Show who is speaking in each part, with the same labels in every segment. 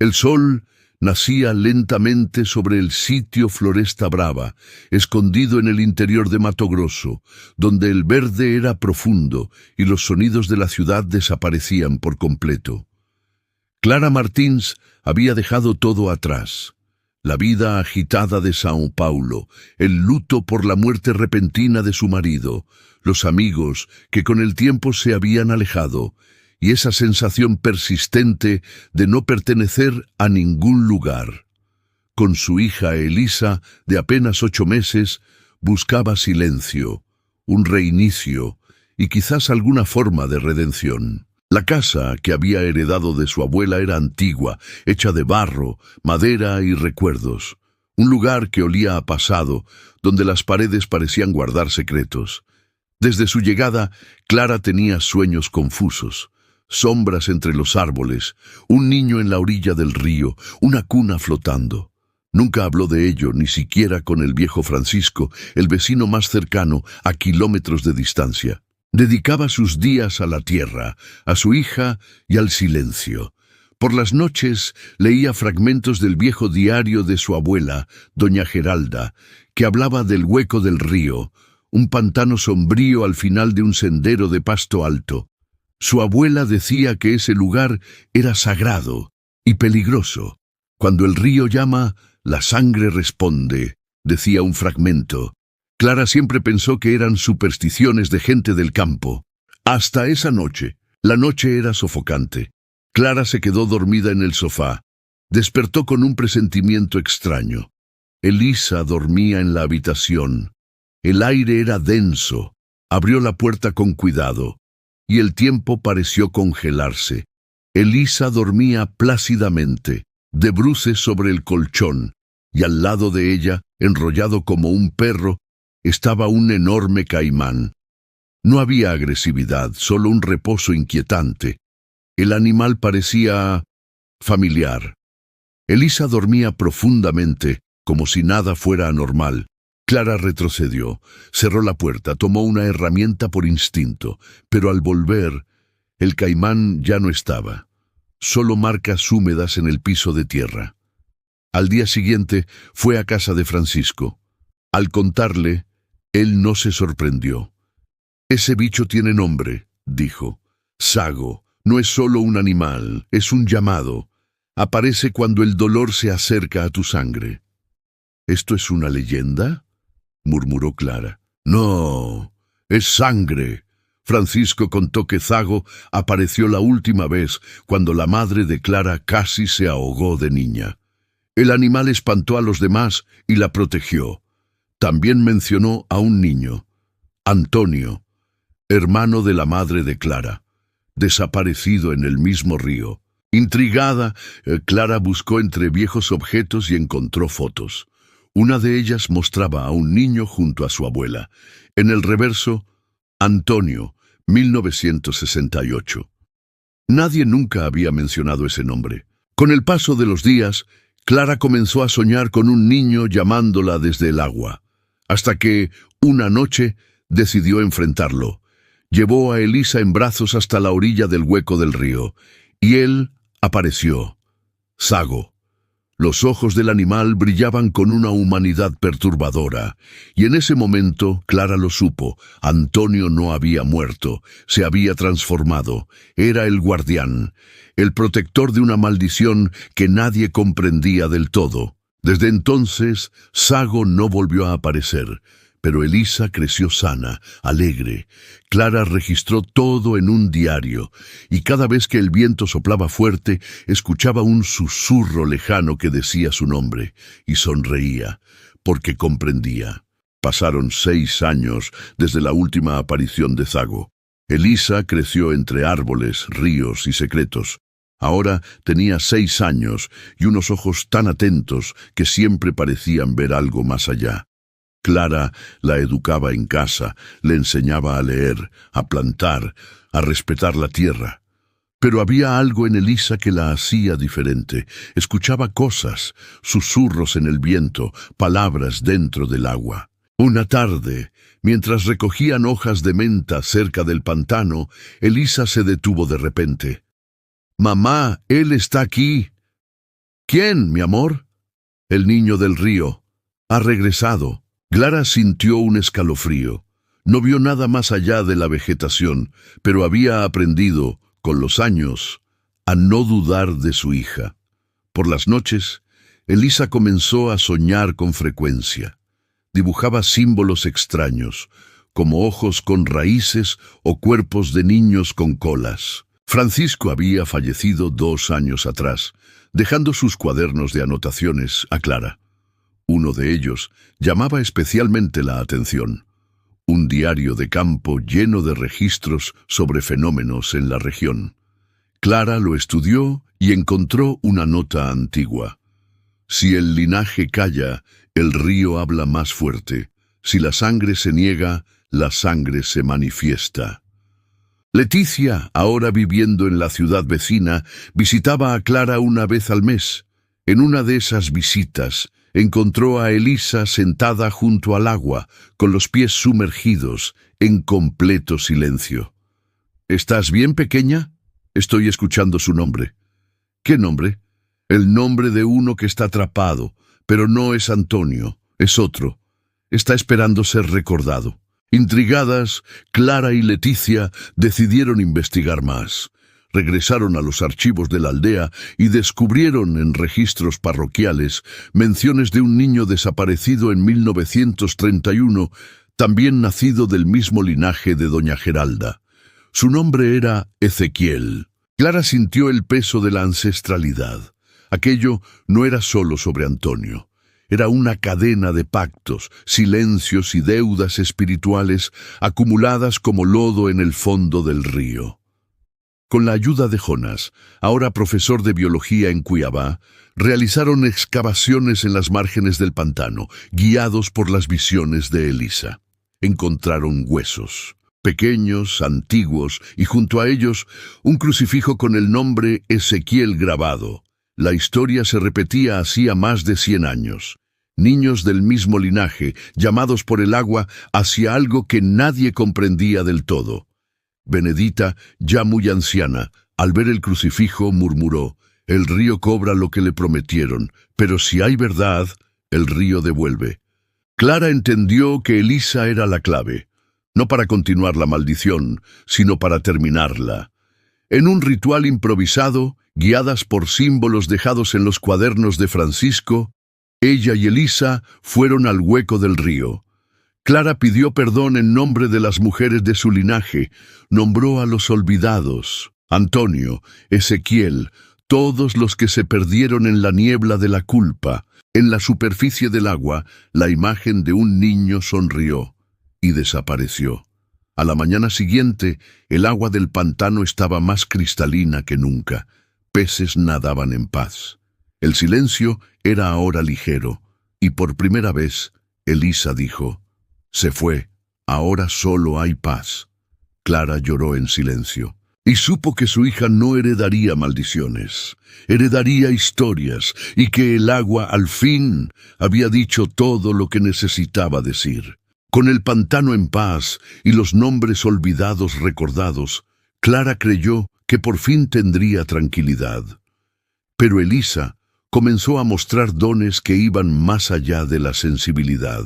Speaker 1: El sol nacía lentamente sobre el sitio Floresta Brava, escondido en el interior de Mato Grosso, donde el verde era profundo y los sonidos de la ciudad desaparecían por completo. Clara Martins había dejado todo atrás. La vida agitada de São Paulo, el luto por la muerte repentina de su marido, los amigos que con el tiempo se habían alejado, y esa sensación persistente de no pertenecer a ningún lugar. Con su hija Elisa, de apenas 8 meses, buscaba silencio, un reinicio y quizás alguna forma de redención. La casa que había heredado de su abuela era antigua, hecha de barro, madera y recuerdos. Un lugar que olía a pasado, donde las paredes parecían guardar secretos. Desde su llegada, Clara tenía sueños confusos. Sombras entre los árboles, un niño en la orilla del río, una cuna flotando. Nunca habló de ello, ni siquiera con el viejo Francisco, el vecino más cercano, a kilómetros de distancia. Dedicaba sus días a la tierra, a su hija y al silencio. Por las noches leía fragmentos del viejo diario de su abuela, doña Geralda, que hablaba del hueco del río, un pantano sombrío al final de un sendero de pasto alto. Su abuela decía que ese lugar era sagrado y peligroso. Cuando el río llama, la sangre responde, decía un fragmento. Clara siempre pensó que eran supersticiones de gente del campo. Hasta esa noche. La noche era sofocante. Clara se quedó dormida en el sofá. Despertó con un presentimiento extraño. Elisa dormía en la habitación. El aire era denso. Abrió la puerta con cuidado. Y el tiempo pareció congelarse. Elisa dormía plácidamente, de bruces sobre el colchón, y al lado de ella, enrollado como un perro, estaba un enorme caimán. No había agresividad, solo un reposo inquietante. El animal parecía familiar. Elisa dormía profundamente, como si nada fuera anormal. Clara retrocedió, cerró la puerta, tomó una herramienta por instinto, pero al volver, el caimán ya no estaba. Solo marcas húmedas en el piso de tierra. Al día siguiente fue a casa de Francisco. Al contarle, él no se sorprendió. «Ese bicho tiene nombre», dijo. «Sago. No es solo un animal, es un llamado. Aparece cuando el dolor se acerca a tu sangre». «¿Esto es una leyenda?», murmuró Clara. «No, es sangre». Francisco contó que Sago apareció la última vez cuando la madre de Clara casi se ahogó de niña. El animal espantó a los demás y la protegió. También mencionó a un niño, Antonio, hermano de la madre de Clara, desaparecido en el mismo río. Intrigada, Clara buscó entre viejos objetos y encontró fotos. Una de ellas mostraba a un niño junto a su abuela. En el reverso, Antonio, 1968. Nadie nunca había mencionado ese nombre. Con el paso de los días, Clara comenzó a soñar con un niño llamándola desde el agua, hasta que, una noche, decidió enfrentarlo. Llevó a Elisa en brazos hasta la orilla del hueco del río, y él apareció. Sago. Los ojos del animal brillaban con una humanidad perturbadora, y en ese momento Clara lo supo. Antonio no había muerto, se había transformado. Era el guardián, el protector de una maldición que nadie comprendía del todo. Desde entonces, Sago no volvió a aparecer, pero Elisa creció sana, alegre. Clara registró todo en un diario, y cada vez que el viento soplaba fuerte, escuchaba un susurro lejano que decía su nombre, y sonreía, porque comprendía. Pasaron 6 años desde la última aparición de Sago. Elisa creció entre árboles, ríos y secretos. Ahora tenía 6 años y unos ojos tan atentos que siempre parecían ver algo más allá. Clara la educaba en casa, le enseñaba a leer, a plantar, a respetar la tierra. Pero había algo en Elisa que la hacía diferente. Escuchaba cosas, susurros en el viento, palabras dentro del agua. Una tarde, mientras recogían hojas de menta cerca del pantano, Elisa se detuvo de repente. «Mamá, él está aquí». ¿Quién, mi amor? El niño del río. Ha regresado. Clara sintió un escalofrío. No vio nada más allá de la vegetación, pero había aprendido, con los años, a no dudar de su hija. Por las noches, Elisa comenzó a soñar con frecuencia. Dibujaba símbolos extraños, como ojos con raíces o cuerpos de niños con colas. Francisco había fallecido 2 años atrás, dejando sus cuadernos de anotaciones a Clara. Uno de ellos llamaba especialmente la atención. Un diario de campo lleno de registros sobre fenómenos en la región. Clara lo estudió y encontró una nota antigua. Si el linaje calla, el río habla más fuerte. Si la sangre se niega, la sangre se manifiesta. Leticia, ahora viviendo en la ciudad vecina, visitaba a Clara una vez al mes. En una de esas visitas, encontró a Elisa sentada junto al agua, con los pies sumergidos, en completo silencio. ¿Estás bien, pequeña? Estoy escuchando su nombre. ¿Qué nombre? El nombre de uno que está atrapado, pero no es Antonio, es otro. Está esperando ser recordado. Intrigadas, Clara y Leticia decidieron investigar más. Regresaron a los archivos de la aldea y descubrieron en registros parroquiales menciones de un niño desaparecido en 1931, también nacido del mismo linaje de doña Geralda. Su nombre era Ezequiel. Clara sintió el peso de la ancestralidad. Aquello no era solo sobre Antonio. Era una cadena de pactos, silencios y deudas espirituales acumuladas como lodo en el fondo del río. Con la ayuda de Jonas, ahora profesor de biología en Cuiabá, realizaron excavaciones en las márgenes del pantano, guiados por las visiones de Elisa. Encontraron huesos, pequeños, antiguos, y junto a ellos un crucifijo con el nombre Ezequiel grabado. La historia se repetía hacía más de 100 años. Niños del mismo linaje, llamados por el agua hacia algo que nadie comprendía del todo. Benedita, ya muy anciana, al ver el crucifijo, murmuró: «El río cobra lo que le prometieron, pero si hay verdad, el río devuelve». Clara entendió que Elisa era la clave, no para continuar la maldición, sino para terminarla. En un ritual improvisado, guiadas por símbolos dejados en los cuadernos de Francisco, ella y Elisa fueron al hueco del río. Clara pidió perdón en nombre de las mujeres de su linaje, nombró a los olvidados, Antonio, Ezequiel, todos los que se perdieron en la niebla de la culpa. En la superficie del agua, la imagen de un niño sonrió y desapareció. A la mañana siguiente, el agua del pantano estaba más cristalina que nunca. Peces nadaban en paz. El silencio era ahora ligero, y por primera vez, Elisa dijo: «Se fue, ahora solo hay paz». Clara lloró en silencio, y supo que su hija no heredaría maldiciones, heredaría historias, y que el agua al fin había dicho todo lo que necesitaba decir. Con el pantano en paz y los nombres olvidados recordados, Clara creyó que por fin tendría tranquilidad. Pero Elisa comenzó a mostrar dones que iban más allá de la sensibilidad.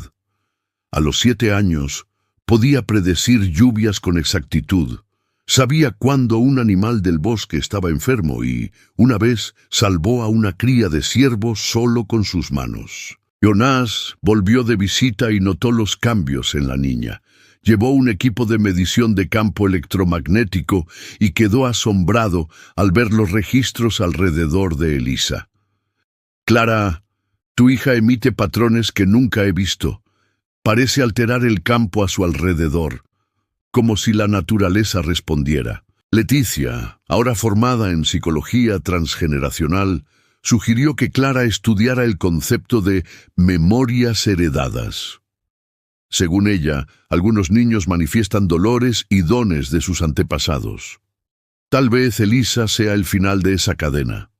Speaker 1: A los 7 años, podía predecir lluvias con exactitud. Sabía cuándo un animal del bosque estaba enfermo y, una vez, salvó a una cría de ciervo solo con sus manos. Jonás volvió de visita y notó los cambios en la niña. Llevó un equipo de medición de campo electromagnético y quedó asombrado al ver los registros alrededor de Elisa. «Clara, tu hija emite patrones que nunca he visto. Parece alterar el campo a su alrededor, como si la naturaleza respondiera». Leticia, ahora formada en psicología transgeneracional, sugirió que Clara estudiara el concepto de memorias heredadas. Según ella, algunos niños manifiestan dolores y dones de sus antepasados. Tal vez Elisa sea el final de esa cadena,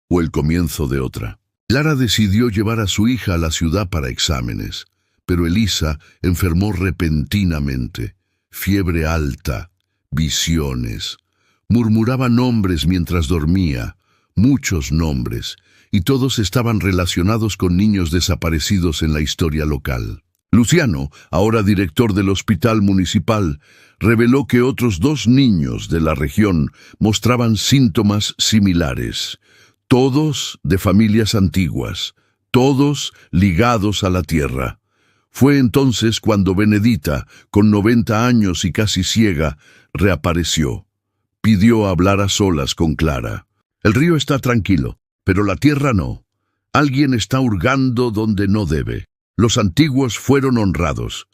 Speaker 1: o el comienzo de otra. Clara decidió llevar a su hija a la ciudad para exámenes, pero Elisa enfermó repentinamente. Fiebre alta, visiones. Murmuraba nombres mientras dormía. muchos nombres, y todos estaban relacionados con niños desaparecidos en la historia local. Luciano, ahora director del hospital municipal, reveló que otros 2 niños de la región mostraban síntomas similares, todos de familias antiguas, todos ligados a la tierra. Fue entonces cuando Benedita, con 90 años y casi ciega, reapareció. Pidió hablar a solas con Clara. El río está tranquilo, pero la tierra no. Alguien está hurgando donde no debe. Los antiguos fueron honrados,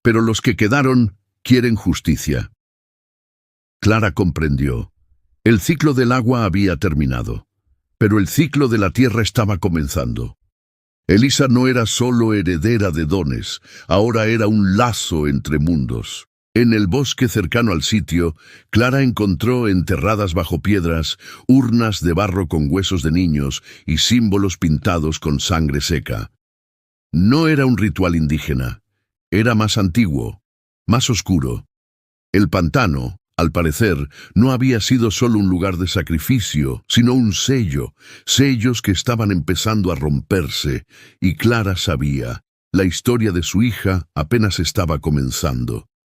Speaker 1: pero los que quedaron quieren justicia. Clara comprendió. El ciclo del agua había terminado, pero el ciclo de la tierra estaba comenzando. Elisa no era solo heredera de dones, ahora era un lazo entre mundos. En el bosque cercano al sitio, Clara encontró enterradas bajo piedras urnas de barro con huesos de niños y símbolos pintados con sangre seca. No era un ritual indígena, era más antiguo, más oscuro. El pantano, al parecer, no había sido solo un lugar de sacrificio, sino un sello, sellos que estaban empezando a romperse, y Clara sabía, la historia de su hija apenas estaba comenzando.